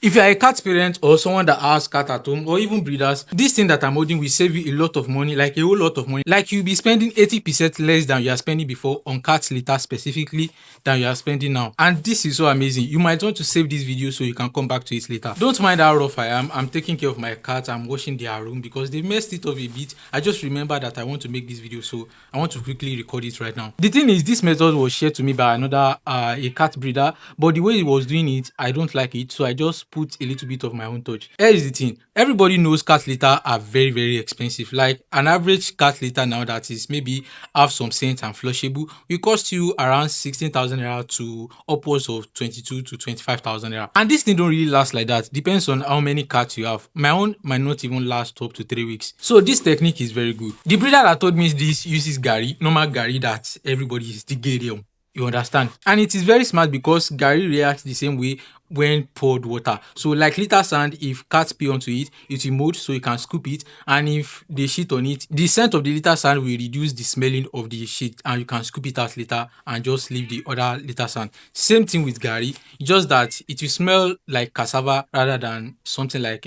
If you are a cat parent or someone that has cat at home or even breeders, this thing that I'm holding will save you a lot of money, like a whole lot of money. Like you'll be spending 80% less than you are spending before on cat litter specifically than you are spending now. And this is so amazing. You might want to save this video so you can come back to it later. Don't mind how rough I am. I'm taking care of my cat. I'm washing their room because they messed it up a bit. I just remember that I want to make this video, so I want to quickly record it right now. The thing is, this method was shared to me by another a cat breeder, but the way he was doing it, I don't like it, so I just put a little bit of my own touch. Here is the thing. Everybody knows cat litter are very, very expensive. Like an average cat litter now that is maybe have some scent and flushable will cost you around 16,000 naira to upwards of 22 to 25,000 naira. And this thing don't really last like that. Depends on how many cats you have. My own might not even last up to 3 weeks. So this technique is very good. The breeder that told me this uses Garri, normal Garri that everybody is the Garri. You understand? And it is very smart because Garri reacts the same way when poured water. So like litter sand, if cats pee onto it, it will mold, so you can scoop it. And if they shit on it, the scent of the litter sand will reduce the smelling of the shit, and you can scoop it out later and just leave the other litter sand. Same thing with Garri, just that it will smell like cassava rather than something like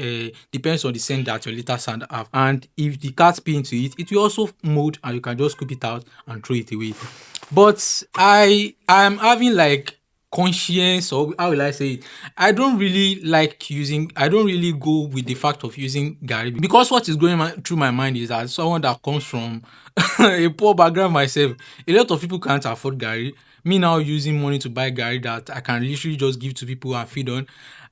depends on the scent that your litter sand have. And if the cat pee into it, it will also mold, and you can just scoop it out and throw it away. But I am having like conscience, or how will I say it? I don't really go with the fact of using Garri, because what is going through my mind is that someone that comes from a poor background myself, a lot of people can't afford Garri. Me now using money to buy Garri that I can literally just give to people and feed on,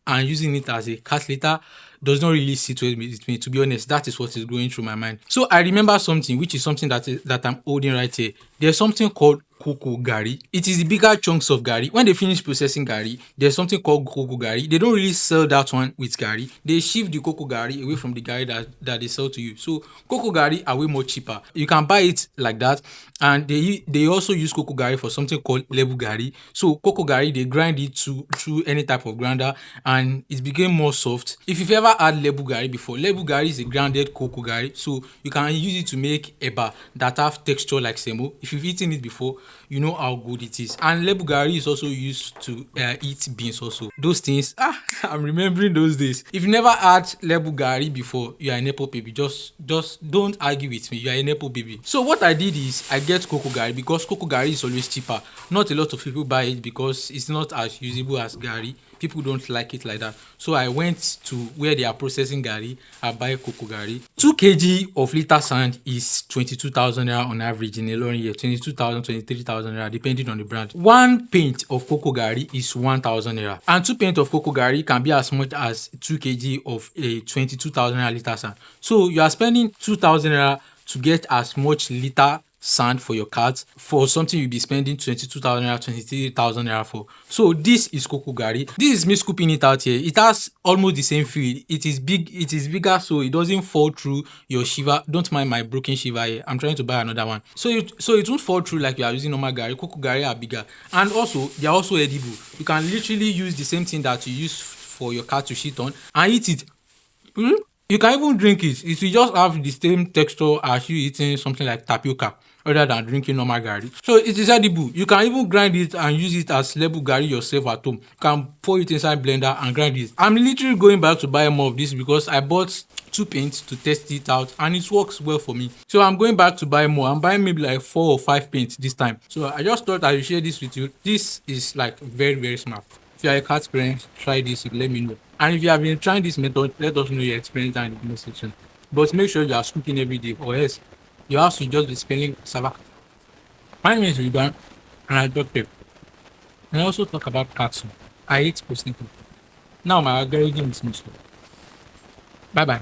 and using it as a cat litter does not really sit with me. To be honest, that is what is going through my mind. So I remember something, which is something that I'm holding right here. There's something called cocoa Garri. It is the bigger chunks of Garri. When they finish processing Garri, there's something called cocoa Garri. They don't really sell that one with Garri. They shift the cocoa Garri away from the Garri that they sell to you. So cocoa Garri are way more cheaper. You can buy it like that, and they also use cocoa Garri for something called lebu Garri. So cocoa Garri, they grind it through any type of grinder, and it became more soft. If you've ever had lebu Garri before, lebu Garri is a grounded cocoa Garri, so you can use it to make eba that have texture like semo. If you've eaten it before, you know how good it is. And lebu Garri is also used to eat beans also. Those things, I'm remembering those days. If you never had lebu Garri before, you are a Nepo baby. Just don't argue with me. You are a Nepo baby. So what I did is I get cocoa Garri because cocoa Garri is always cheaper. Not a lot of people buy it because it's not as usable as Garri. People don't like it like that. So I went to where they are processing Garri. I buy cocoa Garri. 2 kg of litter sand is 22,000 naira on average in a long year. 22,000, 23,000 naira depending on the brand. 1 pint of cocoa Garri is 1,000 naira. And 2 pints of cocoa Garri can be as much as 2 kg of a 22,000 naira litter sand. So you are spending 2,000 naira to get as much litter sand for your cat for something you'll be spending 22,000 naira, 23,000 naira for. So this is cocoa Garri. This is me scooping it out here. It has almost the same feel. It is bigger, so it doesn't fall through your shiver. Don't mind my broken shiver here. I'm trying to buy another one. So it won't fall through like you are using normal Garri. Cocoa Garri are bigger, and also they are also edible. You can literally use the same thing that you use for your cat to shit on and eat it. You can even drink it. It will just have the same texture as you eating something like tapioca rather than drinking normal Garri. So it is edible. You can even grind it and use it as lebu Garri yourself at home. You can pour it inside blender and grind it. I'm literally going back to buy more of this because I bought 2 paints to test it out and it works well for me. So I'm going back to buy more. I'm buying maybe like 4 or 5 paints this time. So I just thought I would share this with you. This is like very, very smart. If you are a cat parent, try this, let me know. And if you have been trying this method, let us know your experience down in the comment section. But make sure you are cooking every day, or else your house will just be smelling cassava. My name is Riban, and I talk tech. And I also talk about cats. I hate posting. Now my algorithm is messed up. Bye bye.